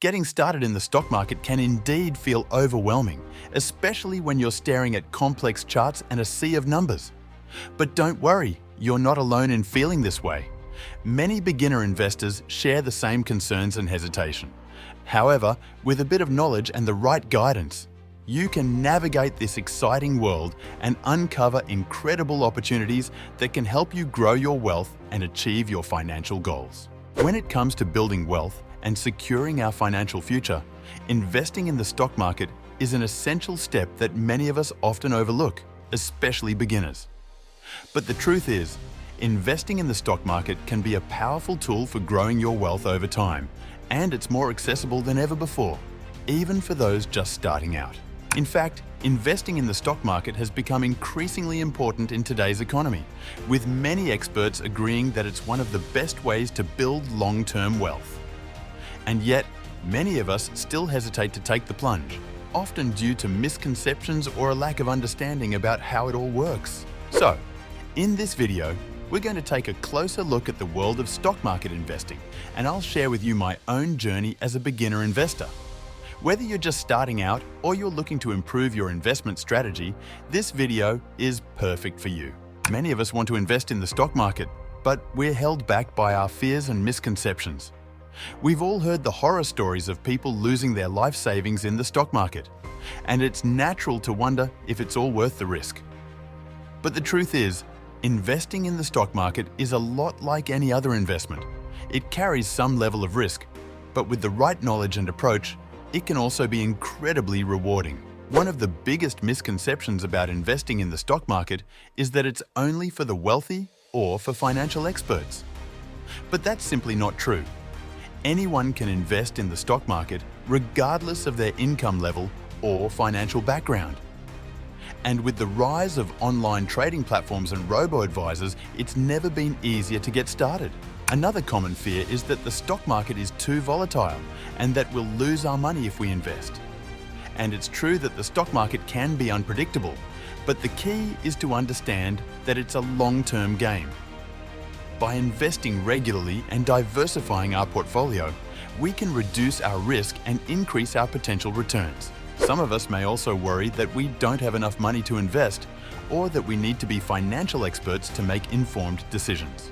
Getting started in the stock market can indeed feel overwhelming, especially when you're staring at complex charts and a sea of numbers. But don't worry, you're not alone in feeling this way. Many beginner investors share the same concerns and hesitation. However, with a bit of knowledge and the right guidance, you can navigate this exciting world and uncover incredible opportunities that can help you grow your wealth and achieve your financial goals. When it comes to building wealth and securing our financial future, investing in the stock market is an essential step that many of us often overlook, especially beginners. But the truth is, investing in the stock market can be a powerful tool for growing your wealth over time, and it's more accessible than ever before, even for those just starting out. In fact, investing in the stock market has become increasingly important in today's economy, with many experts agreeing that it's one of the best ways to build long-term wealth. And yet, many of us still hesitate to take the plunge, often due to misconceptions or a lack of understanding about how it all works. So, in this video, we're going to take a closer look at the world of stock market investing, and I'll share with you my own journey as a beginner investor. Whether you're just starting out or you're looking to improve your investment strategy, this video is perfect for you. Many of us want to invest in the stock market, but we're held back by our fears and misconceptions. We've all heard the horror stories of people losing their life savings in the stock market, and it's natural to wonder if it's all worth the risk. But the truth is, investing in the stock market is a lot like any other investment. It carries some level of risk, but with the right knowledge and approach, it can also be incredibly rewarding. One of the biggest misconceptions about investing in the stock market is that it's only for the wealthy or for financial experts. But that's simply not true. Anyone can invest in the stock market regardless of their income level or financial background. And with the rise of online trading platforms and robo-advisors, it's never been easier to get started. Another common fear is that the stock market is too volatile and that we'll lose our money if we invest. And it's true that the stock market can be unpredictable, but the key is to understand that it's a long-term game. By investing regularly and diversifying our portfolio, we can reduce our risk and increase our potential returns. Some of us may also worry that we don't have enough money to invest, or that we need to be financial experts to make informed decisions.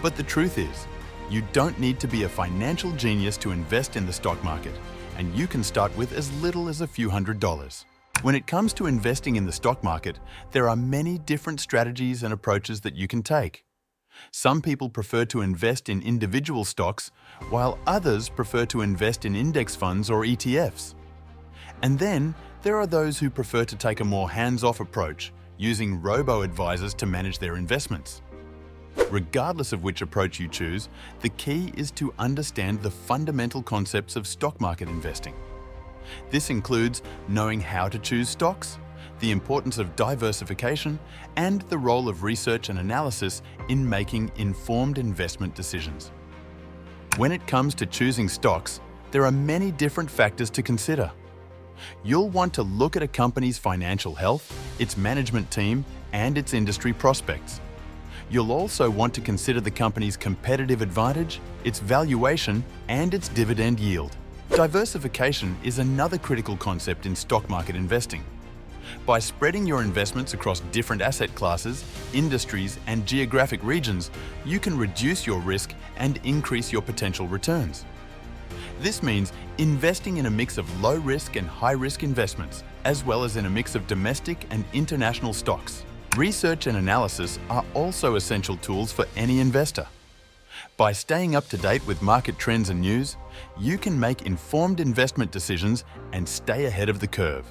But the truth is, you don't need to be a financial genius to invest in the stock market, and you can start with as little as a few $100s. When it comes to investing in the stock market, there are many different strategies and approaches that you can take. Some people prefer to invest in individual stocks, while others prefer to invest in index funds or ETFs. And then there are those who prefer to take a more hands-off approach, using robo-advisors to manage their investments. Regardless of which approach you choose, the key is to understand the fundamental concepts of stock market investing. This includes knowing how to choose stocks, the importance of diversification, and the role of research and analysis in making informed investment decisions. When it comes to choosing stocks, there are many different factors to consider. You'll want to look at a company's financial health, its management team, and its industry prospects. You'll also want to consider the company's competitive advantage, its valuation, and its dividend yield. Diversification is another critical concept in stock market investing. By spreading your investments across different asset classes, industries, and geographic regions, you can reduce your risk and increase your potential returns. This means investing in a mix of low-risk and high-risk investments, as well as in a mix of domestic and international stocks. Research and analysis are also essential tools for any investor. By staying up to date with market trends and news, you can make informed investment decisions and stay ahead of the curve.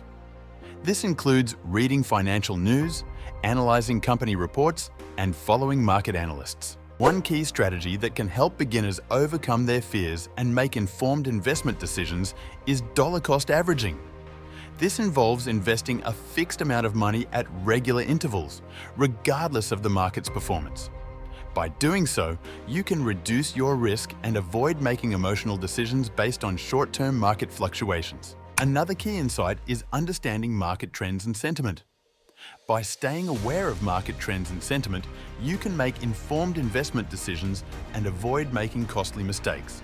This includes reading financial news, analyzing company reports, and following market analysts. One key strategy that can help beginners overcome their fears and make informed investment decisions is dollar-cost averaging. This involves investing a fixed amount of money at regular intervals, regardless of the market's performance. By doing so, you can reduce your risk and avoid making emotional decisions based on short-term market fluctuations. Another key insight is understanding market trends and sentiment. By staying aware of market trends and sentiment, you can make informed investment decisions and avoid making costly mistakes.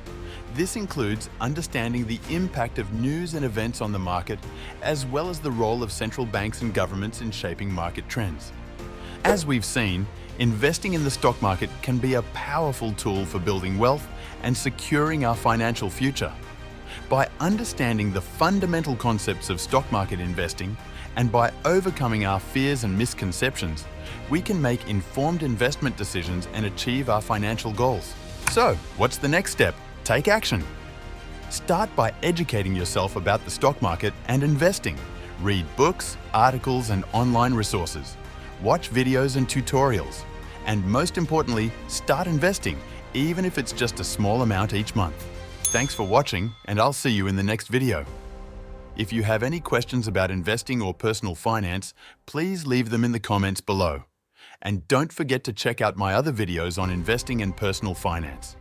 This includes understanding the impact of news and events on the market, as well as the role of central banks and governments in shaping market trends. As we've seen, investing in the stock market can be a powerful tool for building wealth and securing our financial future. By understanding the fundamental concepts of stock market investing and by overcoming our fears and misconceptions, we can make informed investment decisions and achieve our financial goals. So, what's the next step? Take action. Start by educating yourself about the stock market and investing. Read books, articles, and online resources. Watch videos and tutorials. And most importantly, start investing, even if it's just a small amount each month. Thanks for watching, and I'll see you in the next video. If you have any questions about investing or personal finance, please leave them in the comments below. And don't forget to check out my other videos on investing and personal finance.